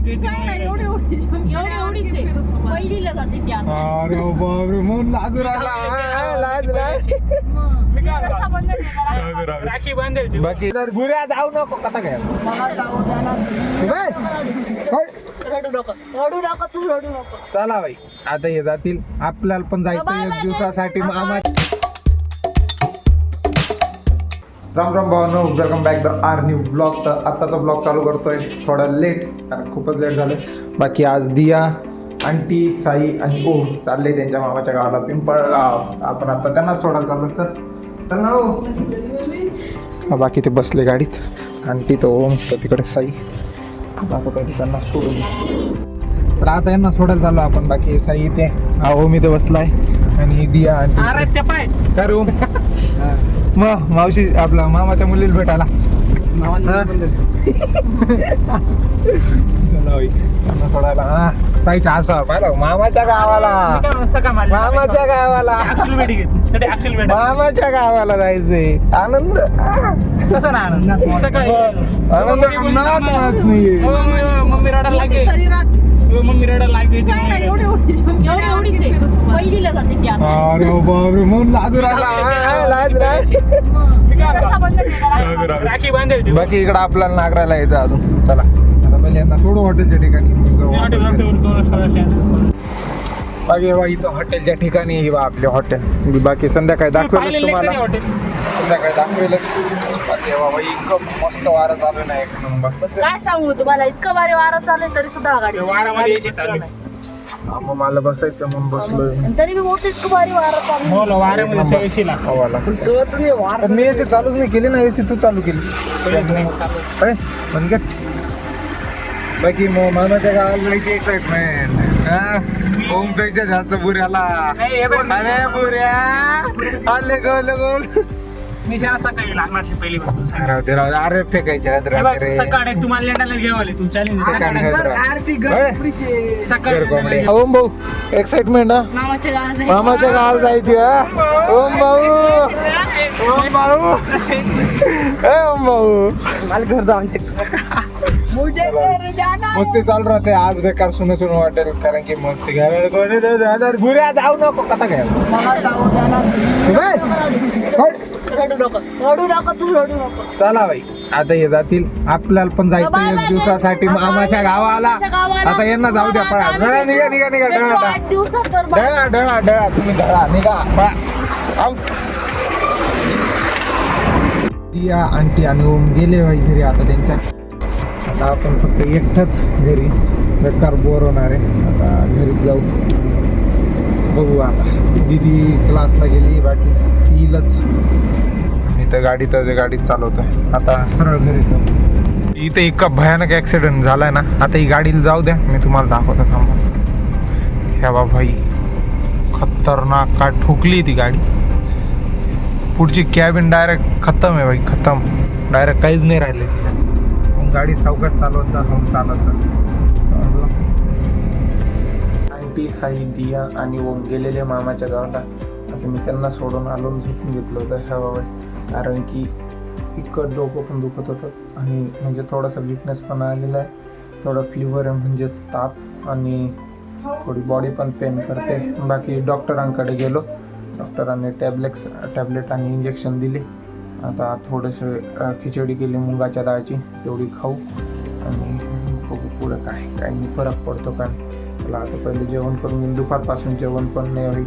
एवढीच आहे. पहिलीला जाते ती आता. अरे बापरे म्हणून लाजू राहिला लाज राखी बांधायची. बाकी गुऱ्या जाऊ नको कसा काय रडू नका तू रडू नको. चला बाई आता हे जातील आपल्याला पण जायचं एक दिवसासाठी मामा. राम राम भावांनो, welcome back the our new blog. तर आत्ताचा ब्लॉग चालू करतोय थोडा लेट, कारण खूपच लेट झालं. बाकी आज दिया, आंटी, साई आणि ओम चालले त्यांच्या मामाच्या गावाला पिंपळगाव. आपण आता त्यांना सोडायला चाललो. तर बाकी ते बसले गाडीत, आंटी तो ओम तर तिकडे साई. आता पहिले त्यांना सोडून तर आता यांना सोडायला चाललो आपण. बाकी साई इथे, ओम इथे बसलाय आणि दिया आंटी. तर ओम मग मावशी आपला मामाच्या मुलीला भेटायला सोडायला. हा साईच्या असा पाहिलं मामाच्या गावाला, मामाच्या गावाला, मामाच्या गावाला जायचंय. आनंद कसं ना आनंद आनंद मम्मी रडायला लागली. मम्मी रडायला लागली. एवढीच आहे. पहिलीला जाते ती आता. अरे बापरे म्हणून लाजू राहिला लाज राखी बांधायची. बाकी इकडं आपल्याला नागरायला यायचं अजून. चला आता पहिले यांना सोडू हॉटेलच्या ठिकाणी. बाकी बा इथं हॉटेलच्या ठिकाणी ही बा आपले हॉटेल. बाकी संध्याकाळी दाखवेलच तुम्हाला, संध्याकाळी दाखवेलच. बाकी बाबा इतकं मस्त वारं चालू नाही एक नंबर. काय सांगू तुम्हाला, इतकं भारी वारा चालू आहे तरी सुद्धा गाडी वारामध्ये यायची चालू. मग मला बसायचं म्हणून बसलोय. तरी मी बोलतो इतकं भारी वारा चालू हो वाऱ्यामध्ये एसी हवाला. पण मी एसी चालूच नाही केली ना. एसी तू चालू केली अरे बंद कर. बाकी मग मामाच्या गावाला जायची एक्साइटमेंट ओमपेक्षा जास्त बुऱ्याला. अरे बुऱ्या आले गोल गोल. मी सकाळी लागणार पहिली अरे फेकायच्या सकाळी तुम्हाला लेंडाला घेवाले सकाळी. ओम भाऊ एक्साइटमेंट ना मामाच्या गावाला मामाच्या गावाला जायची. ओम भाऊ, ओम भाऊ, ओम भाऊ मला घर जाऊन मस्ती चालू राहते. आज बेकार सुन सुन वाटेल, कारण की मस्ती घ्यायला गुऱ्या जाऊ नको कसा काय. रडू नका तू रडू नको. चला बाई आता हे जातील आपल्याला पण जायचं एक दिवसासाठी मामाच्या गावाला. आता यांना जाऊ द्या. पळा डळा निघा निघा निघा डळा 8 दिवसात तर डळा डळा डळा तुम्ही डळा निघा पळा. दिया, आंटी आणि ओम गेले बाई घरी आता त्यांच्या. आता आपण फक्त एकटंच घरी, बेकार बोर होणार आहे. आता घरीच जाऊ बघू. आता दीदी क्लासला गेली, बाकी येईलच. मी तर गाडीत चालवतोय. आता सरळ घरी जाऊ. इथे इतका भयानक ॲक्सिडेंट झालाय ना. आता ही गाडीला जाऊ द्या, मी तुम्हाला दाखवतो थांबा. ह्या बा भाई खतरनाक का ठोकली ती गाडी. पुढची कॅबिन डायरेक्ट खतम आहे भाई, खतम. डायरेक्ट काहीच नाही राहिले तिच्यात. गाडी सावकाश चालवत जा, हम चालत जा. आंटी, साई, दिया आणि ओम गेलेले मामाच्या गावाला. मी त्यांना सोडून आलो, झोपून घेतलं होतं ह्या बाबा. कारण की इतकं डोकं पण दुखत होतं आणि म्हणजे थोडासा वीकनेस पण आलेला आहे. थोडं फ्लिवर आहे म्हणजेच ताप, आणि थोडी बॉडी पण पेन करते. बाकी डॉक्टरांकडे गेलो, डॉक्टरांनी टॅबलेट आणि इंजेक्शन दिले. आता थोडेसे खिचडी केली मुगाच्या डाळची, तेवढी खाऊ आणि बघू पुढं काही फरक पडतो का. त्याला आता पहिले जेवण करून घेऊन, दुपारपासून जेवण पण नाही होईल,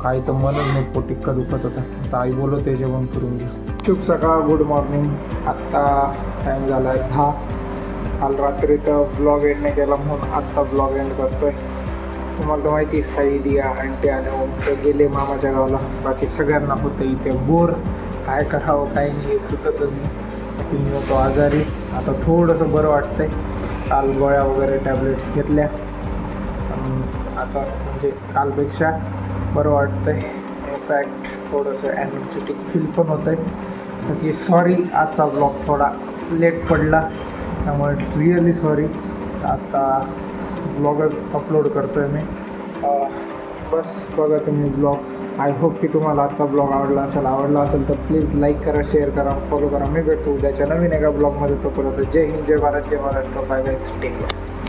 खायचं मनच नाही, पोट इतकं दुखत होतं. आता आई बोलवते जेवण करून घेऊ. शुभ सकाळ, गुड मॉर्निंग. आत्ता टाईम झाला आहे 10. काल रात्री तर ब्लॉग एंड नाही केला म्हणून आत्ता ब्लॉग एंड करतोय. तुम्हाला तर माहिती, साई, दिया, आंटी आणि ओम ते गेले मामाच्या गावाला. बाकी सगळ्यांना होतं इथे बोर. काय करावं काही नाही सुचत नाही. मी होतो आजारी. आता थोडंसं बरं वाटतंय. काल गोळ्या वगैरे टॅबलेट्स घेतल्या, आता म्हणजे कालपेक्षा बरं वाटतंय. इनफॅक्ट थोडंसं एनर्जेटिक फील पण होतं आहे. बाकी सॉरी, आजचा ब्लॉग थोडा लेट पडला, त्यामुळे रिअली सॉरी. आता ब्लॉगच अपलोड करतो आहे मी. बस बघा तुम्ही ब्लॉग. आय होप की तुम्हाला आजचा ब्लॉग आवडला असेल तर प्लीज लाईक करा, शेअर करा, फॉलो करा. मी भेटतो उद्याच्या नवीन एका ब्लॉगमध्ये. तोपर्यंत जय हिंद, जय भारत, जय Maharashtra. Bye bye, take care.